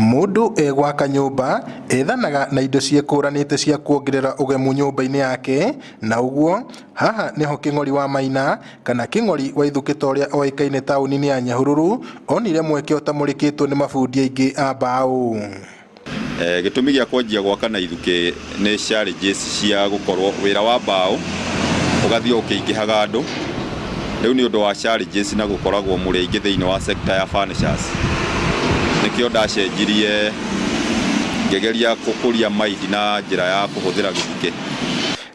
Mundu gwaka nyumba ethanaga na indo ciekuranite cia kuongerera ugemu nyumba-ini yake, na uguo haha niho King'ori wa Maina kana King'ori wa Ithukita uria oikaine tauni-ini ya Nyahururu onire mweke utamurikitwo ni mabundi aingi a mbao. Gitumi gia kwanjia gwaka na Ithuki ni challenges cia gukorwo wira wa mbao ugathio ukiingihaga andu. Riu ni undu wa challenges na gukoragwo muri aingi thiini wa sector ya furnitures. Nikio ndacenjirie ngegeria kukuria maidi na njira ya kuhuthira Githuki.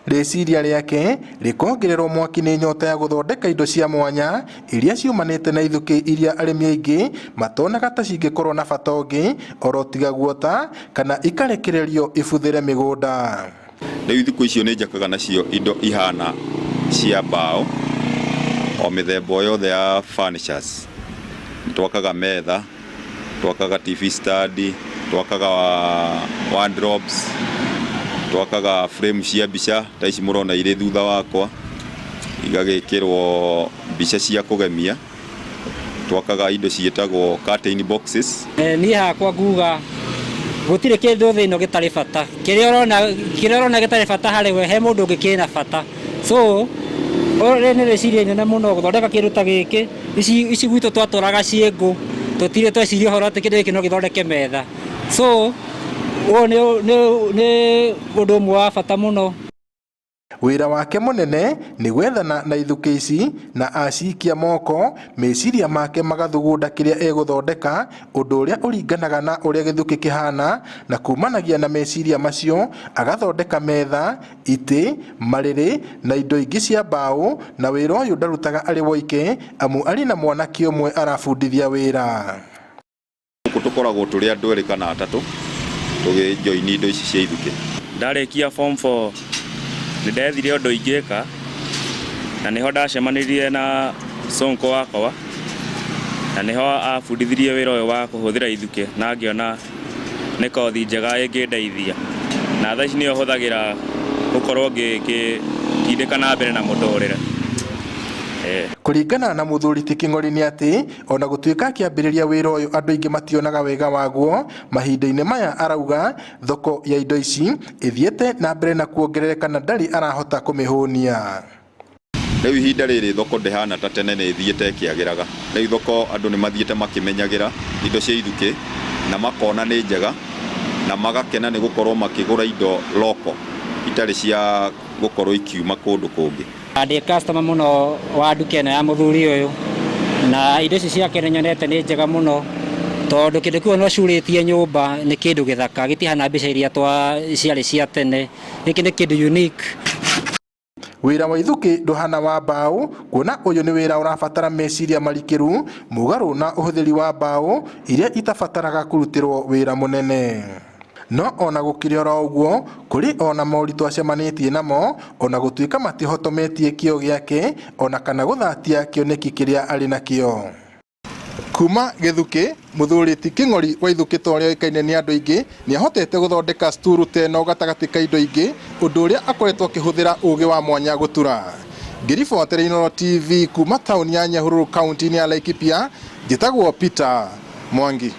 Riciria riake rikongererwo mwaki ni nyota ya guthondeka indo cia mwanya iria ciumanite na Ithuki iria arimi aingi matonaga ta cingikorwo na bata ungi oro tiga guota kana ikarekererio ibuthire migunda. Riu thiku icio ni njakaga nacio indo ihana cia mbao o mithemba yothe ya furnitures. Twakaga metha, twakaga TV stand, twakaga wardrobes, twakaga frame cia mbica ta ici murona ire thutha wakwa igagikirwo mbica cia kugemia. Twakaga indo cietagwo curtain boxes. Ni hakwa nguga gutire kindu thino gitari bata, kiria urona gitari bata hari we he mundu ngikina bata. So ore ni reciria nyone muno guthondeka kindu ta giki ici gwitu twaturaga ciengu tutire tweciria horo ati kindu giki no githondeke metha. So ni undu mwe wa bata muno. Wira wake munene ni gwethana na Ithuki ici na acikia moko meciria make magathugunda kiria eguthondeka undu uria uringanaga na uria Githuki kihana, na kumanagia na meciria macio agathondeka metha, iti, mariri na indo ingi cia mbao, na wira uyu ndarutaga ari woike amu ari na mwanake umwe arabundithia wira. Tukoragwo turi andu eri kana atatu tugijoin indo ici cia Ithuki. Ndarekia form 4 ndethire undu ingika na niho ndacemanirie na Sonko wakwa na niho abundithirie wira uyu wa kuhuthira Ithuki na ngiona ni kothi njega ingindeithia na thaa ici niyo huthagira gukorwo ngikindika na mbere na muturire. Kuringana na muthuri ti King'ori ni ati ona gutuika kiambiriria wira uyu andu aingi mationaga wega waguo, mahinda-ini maya arauga thoko ya indo ici ithiete na mbere na kuongerereka na ndari arahota kumihunia. Riu ihinda riri thoko ndihana ta tene ni ithiete ikiagiraga. Riu thoko andu ni mathiete makimenyagira indo cia Ithuki na makona ni njega na magakena ni gukorwo makigura indo loko itari cia gukorwo ikiuma kundu kungi. Ndi customer muno wa nduka ino ya muthuri uyu na indo ici ciake nyonete ni njega muno tondu kindu kiu no curitie nyumba ni kindu githaka gitihana mbica iria ciari cia tene. Giki ni kindu unique. Wira wa Ithuki nduhana wa mbao, kuona uyu ni wira urabatara meciria marikiru mugaru na uhuthiri wa mbao iria itabataraga kurutirwo wira munene. No ona gukiri oro uguo kuri ona moritu acemanitie namo ona gutuika matihotometie kio giake ona kana guthatia kioneki kiria ari nakio. Kuma Githuki muthuri ti King'ori wa Ithukita uria oikaine ni andu aingi ni ahotete guthondeka sturu teno gatagati ka indo aingi, undu uria akoretwo akihuthira ugi wa mwanya gutura. Ngiribotera Inooro TV kuma tauni ya Nyahururu kaunti-ini ya Laikipia, njitagwo Peter Mwangi.